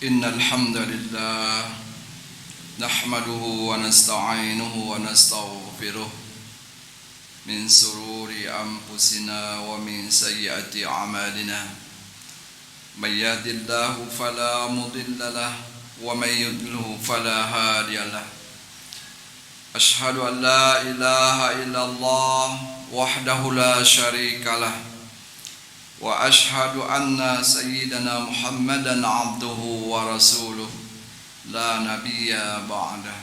إن الحمد لله نحمده ونستعينه ونستغفره من سرور أنفسنا ومن سيئات أعمالنا من يهد الله فلا مضل له ومن يضلل فلا هادي له أشهد أن لا إله إلا الله وحده لا شريك له وأشهد أن سيدنا محمدا عبده ورسوله لا نبي بعده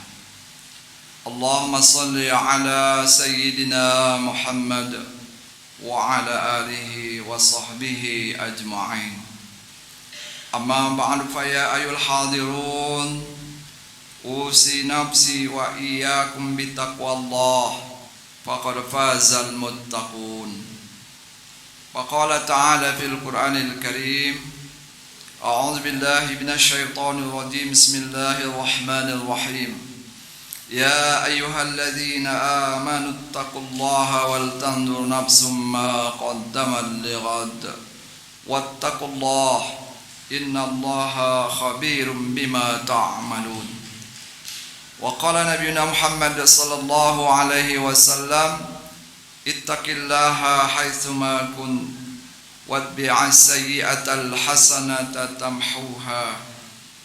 اللهم صل على سيدنا محمد وعلى آله وصحبه أجمعين أما بعد فيا أيها الحاضرون أوصي نفسي وإياكم بتقوى الله فقد فاز المتقون وقال تعالى في القرآن الكريم أعوذ بالله من الشيطان الرجيم بسم الله الرحمن الرحيم يا أيها الذين آمنوا اتقوا الله ولتنظر نفس ما قدمت لغد واتقوا الله إن الله خبير بما تعملون وقال نبينا محمد صلى الله عليه وسلم اتق الله حيثما كنت واتبع السيئة الحسنة تمحوها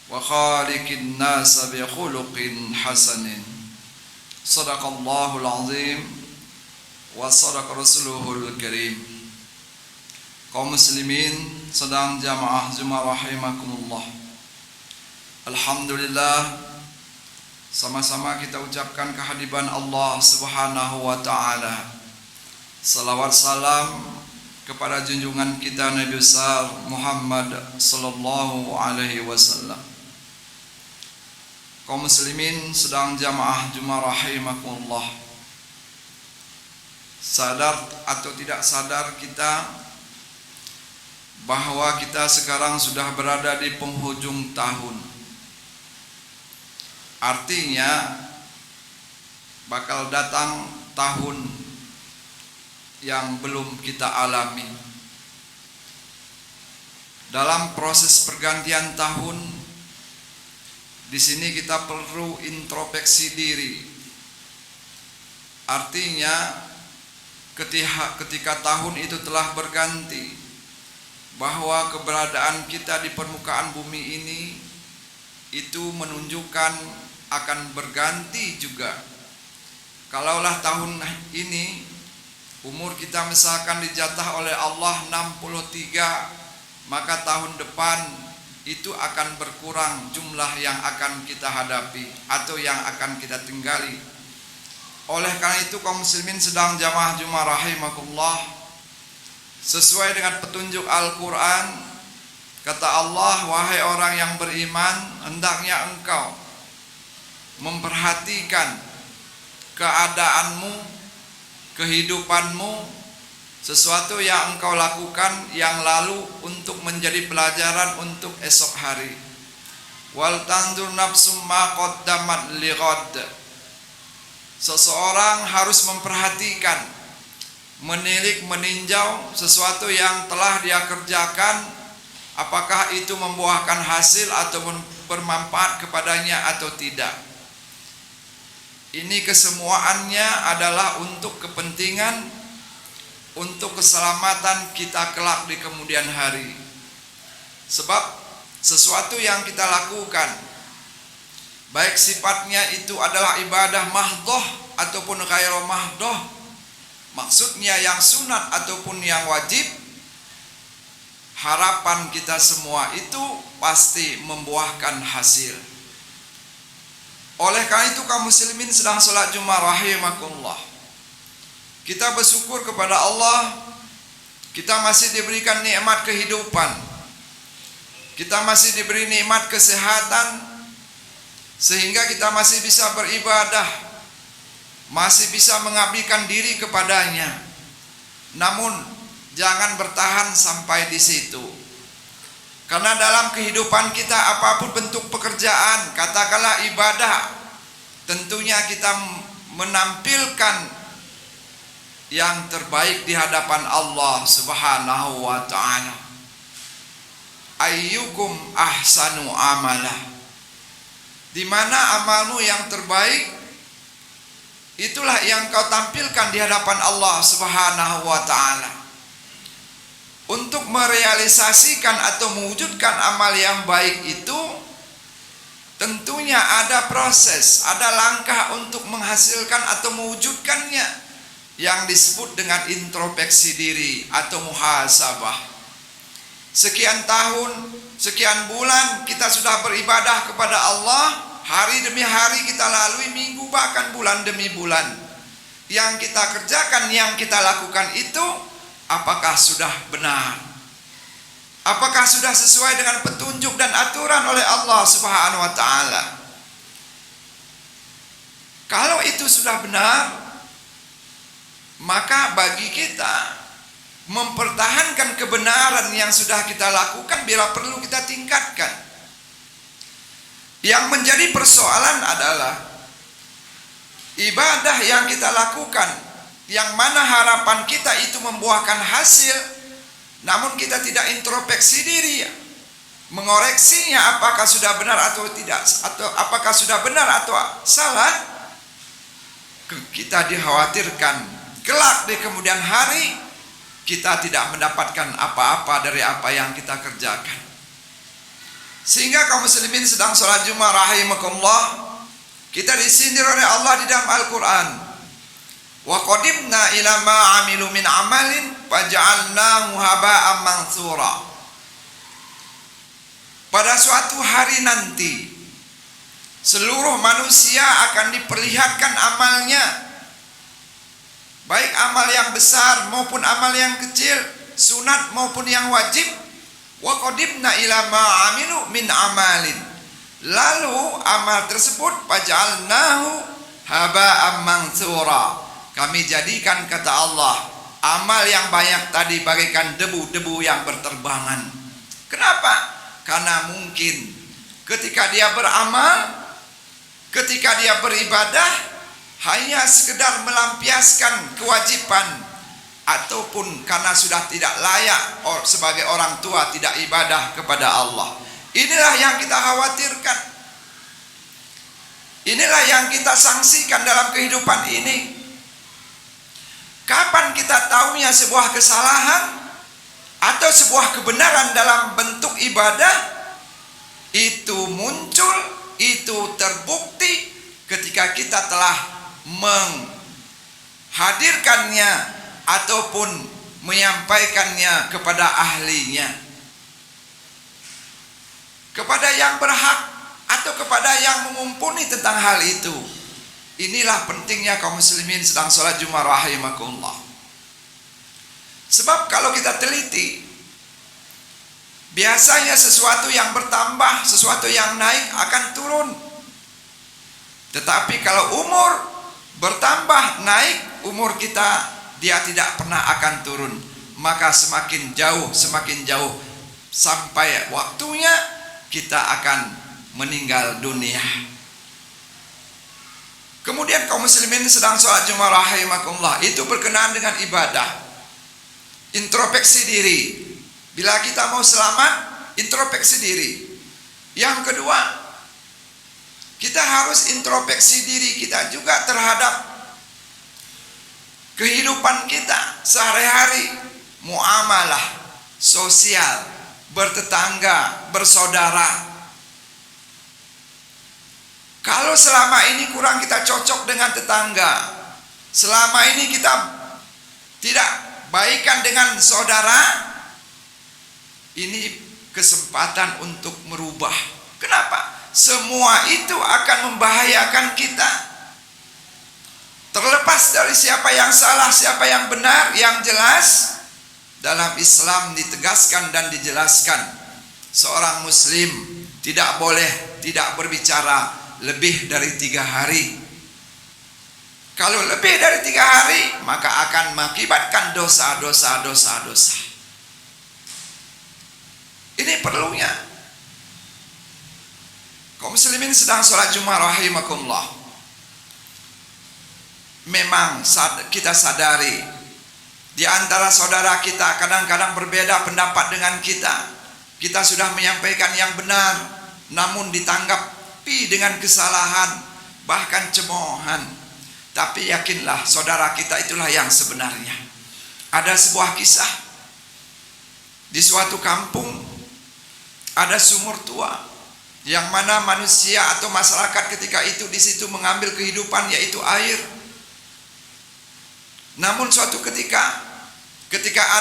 وخالق الناس بخلق حسن صدق الله العظيم وصدق رسوله الكريم. Kaum muslimin sedang jamaah Jumat rahimakumullah. Alhamdulillah, sama-sama kita ucapkan kehadiran Allah Subhanahu wa taala. Salawat salam kepada junjungan kita Nabi besar Muhammad sallallahu alaihi wasallam. Kaum muslimin sedang jamaah Jumat rahimakumullah. Sadar atau tidak sadar kita bahwa kita sekarang sudah berada di penghujung tahun. Artinya bakal datang tahun yang belum kita alami. Dalam proses pergantian tahun, di sini kita perlu introspeksi diri. Artinya ketika tahun itu telah berganti, bahwa keberadaan kita di permukaan bumi ini itu menunjukkan akan berganti juga. Kalaulah tahun ini umur kita misalkan dijatah oleh Allah 63, maka tahun depan itu akan berkurang jumlah yang akan kita hadapi atau yang akan kita tinggali. Oleh karena itu kaum muslimin sedang jamaah Jumat rahimakumullah, sesuai dengan petunjuk Al-Quran, kata Allah, wahai orang yang beriman, hendaknya engkau memperhatikan keadaanmu, kehidupanmu, sesuatu yang engkau lakukan yang lalu untuk menjadi pelajaran untuk esok hari. Wal tandur nafsum ma qaddamat lighad. Seseorang harus memperhatikan, menilik, meninjau sesuatu yang telah dia kerjakan, apakah itu membuahkan hasil atau bermanfaat kepadanya atau tidak. Ini kesemuanya adalah untuk kepentingan, untuk keselamatan kita kelak di kemudian hari. Sebab sesuatu yang kita lakukan, baik sifatnya itu adalah ibadah mahdhah ataupun ghairu mahdhah, maksudnya yang sunat ataupun yang wajib, harapan kita semua itu pasti membuahkan hasil. Oleh karena itu kaum muslimin sedang salat Jumat rahimakumullah, kita bersyukur kepada Allah, kita masih diberikan nikmat kehidupan, kita masih diberi nikmat kesehatan, sehingga kita masih bisa beribadah, masih bisa mengabdikan diri kepadanya. Namun jangan bertahan sampai di situ, karena dalam kehidupan kita apapun bentuk pekerjaan, katakanlah ibadah, tentunya kita menampilkan yang terbaik di hadapan Allah Subhanahu wa ta'ala. ayyukum ahsanu amala. Di mana amalmu yang terbaik, itulah yang kau tampilkan di hadapan Allah Subhanahu wa ta'ala. Untuk merealisasikan atau mewujudkan amal yang baik itu, tentunya ada proses, ada langkah untuk menghasilkan atau mewujudkannya, yang disebut dengan introspeksi diri atau muhasabah. Sekian tahun, sekian bulan kita sudah beribadah kepada Allah, hari demi hari kita lalui, minggu bahkan bulan demi bulan. Yang kita kerjakan, yang kita lakukan itu, apakah sudah benar? Apakah sudah sesuai dengan petunjuk dan aturan oleh Allah Subhanahu wa ta'ala? Kalau itu sudah benar, maka bagi kita mempertahankan kebenaran yang sudah kita lakukan bila perlu kita tingkatkan. Yang menjadi persoalan adalah ibadah yang kita lakukan, yang mana harapan kita itu membuahkan hasil, namun kita tidak introspeksi diri, mengoreksinya apakah sudah benar atau tidak, atau apakah sudah benar atau salah. Kita dikhawatirkan kelak di kemudian hari kita tidak mendapatkan apa-apa dari apa yang kita kerjakan. Sehingga kaum muslimin sedang sholat Jumat rahimakumullah, kita disindir oleh Allah di dalam Al-Quran. Wa qadimna ila ma amilu min amalin faja'alnahu haba'an mansura. Pada suatu hari nanti, seluruh manusia akan diperlihatkan amalnya, baik amal yang besar maupun amal yang kecil, sunat maupun yang wajib. Wa qadimna ila ma amilu min amalin. Lalu amal tersebut faja'alnahu haba'an mansura. Kami jadikan, kata Allah, amal yang banyak tadi bagaikan debu-debu yang berterbangan. Kenapa? Karena mungkin ketika dia beramal, ketika dia beribadah, hanya sekedar melampiaskan kewajiban, ataupun karena sudah tidak layak sebagai orang tua tidak ibadah kepada Allah. Inilah yang kita khawatirkan. Inilah yang kita sanksikan dalam kehidupan ini. Kapan kita tahunya sebuah kesalahan atau sebuah kebenaran dalam bentuk ibadah? Itu muncul, itu terbukti ketika kita telah menghadirkannya ataupun menyampaikannya kepada ahlinya, kepada yang berhak atau kepada yang memumpuni tentang hal itu. Inilah pentingnya kaum muslimin sedang sholat Jumat rahimakumullah. Sebab kalau kita teliti, biasanya sesuatu yang bertambah, sesuatu yang naik akan turun. Tetapi kalau umur bertambah, naik umur kita, dia tidak pernah akan turun. Maka semakin jauh sampai waktunya kita akan meninggal dunia. Kemudian kaum muslimin sedang sholat Jumat rahimakumullah, itu berkenaan dengan ibadah, introspeksi diri. Bila kita mau selamat, introspeksi diri. Yang kedua, kita harus introspeksi diri kita juga terhadap kehidupan kita sehari-hari, muamalah sosial, bertetangga, bersaudara. Kalau selama ini kurang kita cocok dengan tetangga, selama ini kita tidak baikan dengan saudara, ini kesempatan untuk merubah. Kenapa? Semua itu akan membahayakan kita. Terlepas dari siapa yang salah, siapa yang benar, yang jelas dalam Islam ditegaskan dan dijelaskan, seorang muslim tidak boleh tidak berbicara lebih dari 3 hari. Kalau lebih dari 3 hari, maka akan mengakibatkan dosa. Ini perlunya. Kaum muslimin sedang sholat Jumat rahimakumullah. Memang kita sadari, di antara saudara kita kadang-kadang berbeda pendapat dengan kita. Kita sudah menyampaikan yang benar, namun ditanggapi dengan kesalahan, bahkan cemoohan. Tapi yakinlah saudara kita itulah yang sebenarnya. Ada sebuah kisah di suatu kampung, ada sumur tua yang mana manusia atau masyarakat ketika itu di situ mengambil kehidupan, yaitu air. Namun suatu ketika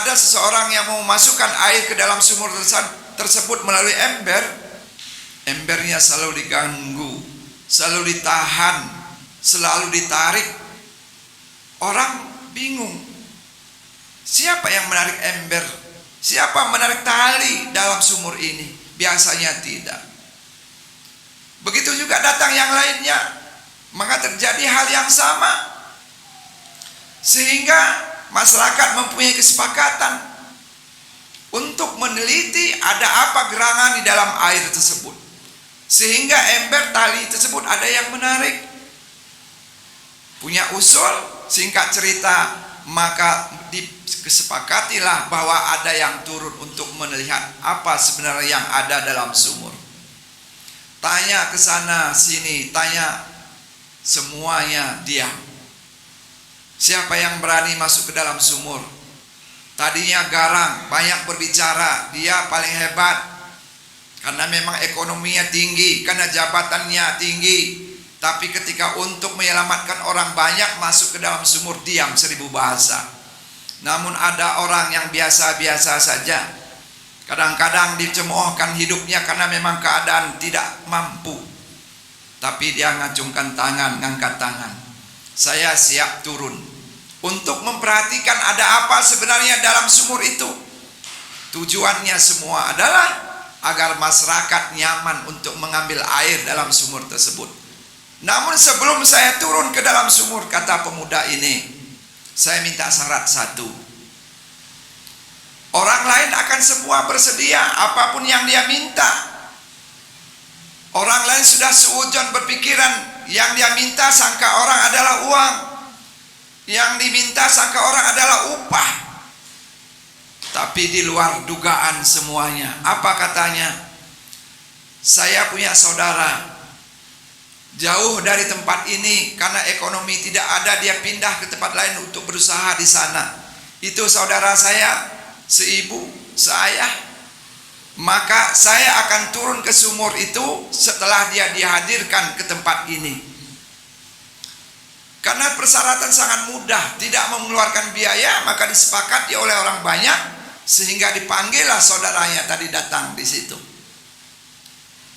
ada seseorang yang mau memasukkan air ke dalam sumur tersebut melalui ember, embernya selalu diganggu, selalu ditahan, selalu ditarik. Orang bingung, siapa yang menarik ember? Siapa menarik tali dalam sumur ini? Biasanya tidak. Begitu juga datang yang lainnya, maka terjadi hal yang sama. Sehingga masyarakat mempunyai kesepakatan untuk meneliti ada apa gerangan di dalam air tersebut, sehingga ember tali tersebut ada yang menarik. Punya usul, singkat cerita, maka disepakatilah bahwa ada yang turun untuk melihat apa sebenarnya yang ada dalam sumur. Tanya ke sana sini, tanya, semuanya diam. Siapa yang berani masuk ke dalam sumur? Tadinya garang, banyak berbicara, dia paling hebat karena memang ekonominya tinggi, karena jabatannya tinggi. Tapi ketika untuk menyelamatkan orang banyak masuk ke dalam sumur, diam 1000 bahasa. Namun ada orang yang biasa-biasa saja, kadang-kadang dicemoohkan hidupnya karena memang keadaan tidak mampu, tapi dia ngacungkan tangan, ngangkat tangan. Saya siap turun untuk memperhatikan ada apa sebenarnya dalam sumur itu. Tujuannya semua adalah agar masyarakat nyaman untuk mengambil air dalam sumur tersebut. Namun sebelum saya turun ke dalam sumur, kata pemuda ini, saya minta syarat satu. Orang lain akan semua bersedia apapun yang dia minta. Orang lain sudah seujon berpikiran, yang dia minta sangka orang adalah uang, yang diminta sangka orang adalah upah. Tapi di luar dugaan semuanya. Apa katanya? Saya punya saudara jauh dari tempat ini karena ekonomi tidak ada, dia pindah ke tempat lain untuk berusaha di sana. Itu saudara saya, seibu, seayah. Maka saya akan turun ke sumur itu setelah dia dihadirkan ke tempat ini. Karena persyaratan sangat mudah, tidak mengeluarkan biaya, maka disepakati oleh orang banyak, sehingga dipanggillah saudaranya tadi datang di situ.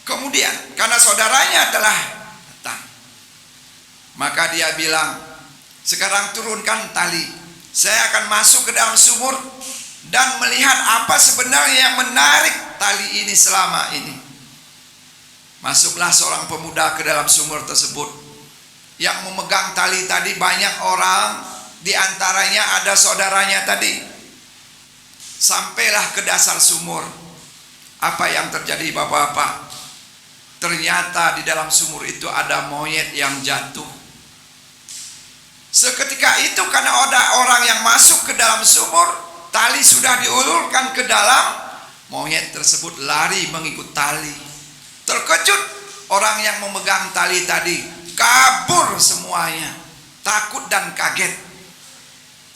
Kemudian karena saudaranya telah datang, maka dia bilang, sekarang turunkan tali, saya akan masuk ke dalam sumur dan melihat apa sebenarnya yang menarik tali ini selama ini. Masuklah seorang pemuda ke dalam sumur tersebut. Yang memegang tali tadi banyak orang, di antaranya ada saudaranya tadi. Sampailah ke dasar sumur. Apa yang terjadi bapak-bapak? Ternyata di dalam sumur itu ada monyet yang jatuh. Seketika itu karena ada orang yang masuk ke dalam sumur, tali sudah diulurkan ke dalam, monyet tersebut lari mengikut tali. Terkejut orang yang memegang tali tadi, kabur semuanya, takut dan kaget.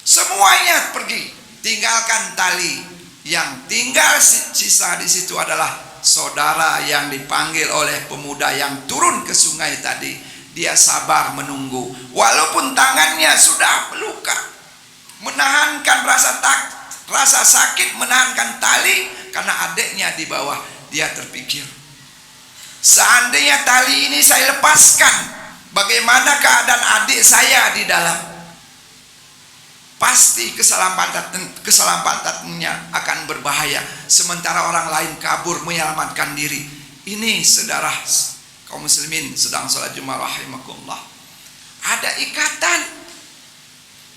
Semuanya pergi, tinggalkan tali. Yang tinggal sisa di situ adalah saudara yang dipanggil oleh pemuda yang turun ke sungai tadi. Dia sabar menunggu, walaupun tangannya sudah meluka, menahankan rasa sakit, menahankan tali karena adiknya di bawah. Dia terpikir, seandainya tali ini saya lepaskan, bagaimana keadaan adik saya di dalam? Pasti keselamatannya akan berbahaya, sementara orang lain kabur menyelamatkan diri. Ini saudara kaum muslimin sedang sholat Jumat rahimakumullah. Ada ikatan.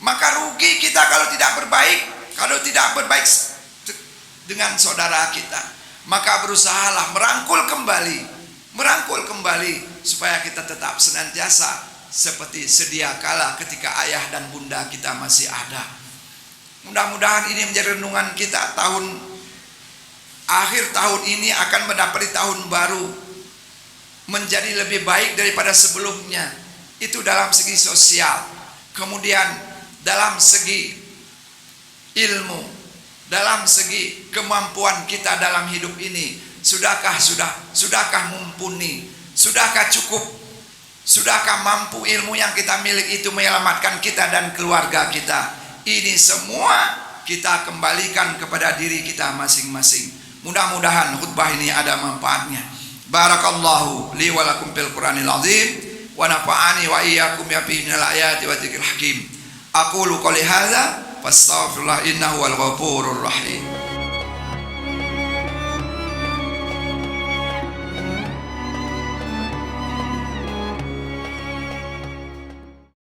Maka rugi kita kalau tidak berbaik dengan saudara kita. Maka berusahalah merangkul kembali supaya kita tetap senantiasa seperti sedia kala ketika ayah dan bunda kita masih ada. Mudah-mudahan ini menjadi renungan kita tahun akhir tahun ini akan mendapati tahun baru menjadi lebih baik daripada sebelumnya. Itu dalam segi sosial. Kemudian dalam segi ilmu, dalam segi kemampuan kita dalam hidup ini, sudahkah mumpuni, sudahkah cukup, sudahkah mampu ilmu yang kita miliki itu menyelamatkan kita dan keluarga kita. Ini semua kita kembalikan kepada diri kita masing-masing. Mudah-mudahan khutbah ini ada manfaatnya. Barakallahu li wa lakum fil Qur'anil azim wa nafa'ani wa iyyakum ya fi minal ayati wa dzikril hakim. Aqulu qouli hadza fastaghfirullah innahu wal ghafurur rahim.